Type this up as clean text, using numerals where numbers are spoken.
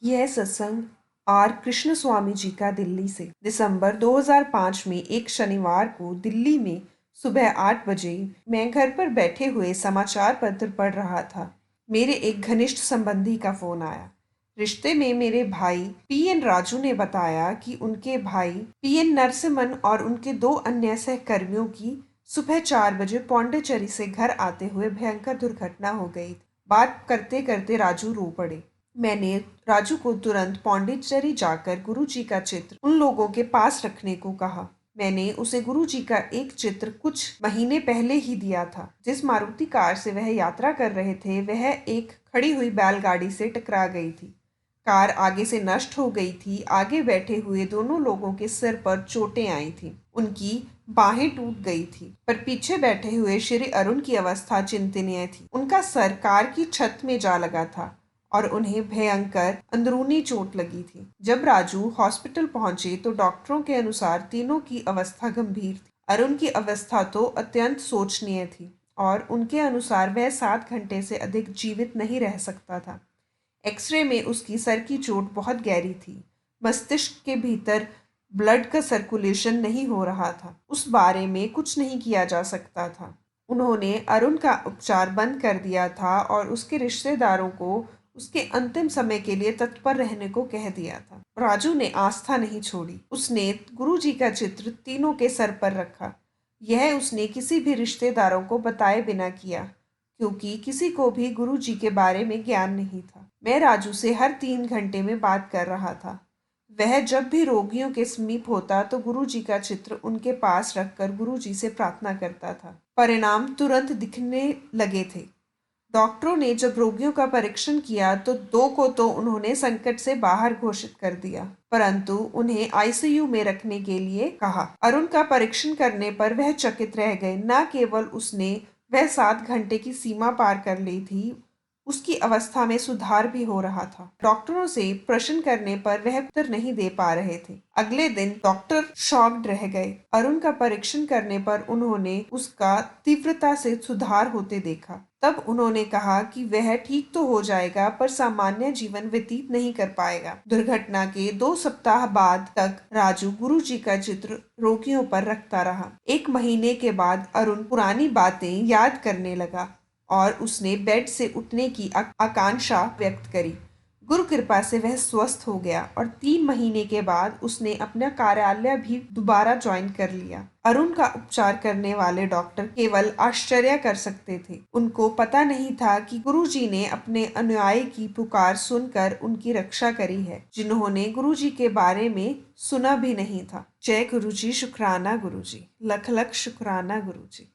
यह सत्संग आर कृष्ण स्वामी जी का दिल्ली से दिसंबर 2005 में एक शनिवार को दिल्ली में सुबह 8 बजे मैं घर पर बैठे हुए समाचार पत्र पढ़ रहा था। मेरे एक घनिष्ठ संबंधी का फोन आया। रिश्ते में मेरे भाई पीएन राजू ने बताया कि उनके भाई पीएन नरसिम्हन और उनके दो अन्य सहकर्मियों की सुबह 4 बजे पौंडीचेरी से घर आते हुए भयंकर दुर्घटना हो गई। बात करते करते राजू रो पड़े। मैंने राजू को तुरंत पौंडीचेरी जाकर गुरुजी का चित्र उन लोगों के पास रखने को कहा। मैंने उसे गुरुजी का एक चित्र कुछ महीने पहले ही दिया था। जिस मारुति कार से वह यात्रा कर रहे थे वह एक खड़ी हुई बैलगाड़ी से टकरा गई थी। कार आगे से नष्ट हो गई थी। आगे बैठे हुए दोनों लोगों के सिर पर चोटें आई थीं। उनकी बाहें टूट गई थी, पर पीछे बैठे हुए श्री अरुण की अवस्था चिंतनीय थी। उनका सर कार की छत में जा लगा था और उन्हें भयंकर अंदरूनी चोट लगी थी। जब राजू हॉस्पिटल पहुंचे तो डॉक्टरों के अनुसार तीनों की अवस्था गंभीर थी। अरुण की अवस्था तो अत्यंत शोचनीय थी और उनके अनुसार वह 7 घंटे से अधिक जीवित नहीं रह सकता था। एक्सरे में उसकी सर की चोट बहुत गहरी थी। मस्तिष्क के भीतर ब्लड का सर्कुलेशन नहीं हो रहा था। उस बारे में कुछ नहीं किया जा सकता था। उन्होंने अरुण का उपचार बंद कर दिया था और उसके रिश्तेदारों को उसके अंतिम समय के लिए तत्पर रहने को कह दिया था। राजू ने आस्था नहीं छोड़ी। उसने गुरुजी का चित्र तीनों के सर पर रखा। यह उसने किसी भी रिश्तेदारों को बताए बिना किया, क्योंकि किसी को भी गुरुजी के बारे में ज्ञान नहीं था। मैं राजू से हर 3 घंटे में बात कर रहा था। वह जब भी रोगियों के समीप होता तो गुरुजी का चित्र उनके पास रखकर गुरुजी से प्रार्थना करता था। परिणाम तुरंत दिखने लगे थे। डॉक्टरों ने जब रोगियों का परीक्षण किया तो दो को तो उन्होंने संकट से बाहर घोषित कर दिया, परंतु उन्हें आईसीयू में रखने के लिए कहा। अरुण का परीक्षण करने पर वह चकित रह गए। न केवल उसने वह 7 घंटे की सीमा पार कर ली थी, उसकी अवस्था में सुधार भी हो रहा था। डॉक्टरों से प्रश्न करने पर वह उत्तर नहीं दे पा रहे थे। अगले दिन डॉक्टर शॉक्ड रह गए। अरुण का परीक्षण करने पर उन्होंने उसका तीव्रता से सुधार होते देखा। तब उन्होंने कहा कि वह ठीक तो हो जाएगा, पर सामान्य जीवन व्यतीत नहीं कर पाएगा। दुर्घटना के 2 सप्ताह बाद तक राजू गुरुजी का चित्र रोगियों पर रखता रहा। 1 महीने के बाद अरुण पुरानी बातें याद करने लगा और उसने बेड से उठने की आकांक्षा व्यक्त करी। गुरु कृपा से वह स्वस्थ हो गया और 3 महीने के बाद उसने अपना कार्यालय भी दोबारा ज्वाइन कर लिया। अरुण का उपचार करने वाले डॉक्टर केवल आश्चर्य कर सकते थे। उनको पता नहीं था कि गुरुजी ने अपने अनुयायी की पुकार सुनकर उनकी रक्षा करी है, जिन्होंने गुरुजी के बारे में सुना भी नहीं था। जय गुरुजी, शुक्राना गुरुजी, लख लख शुक्राना गुरुजी।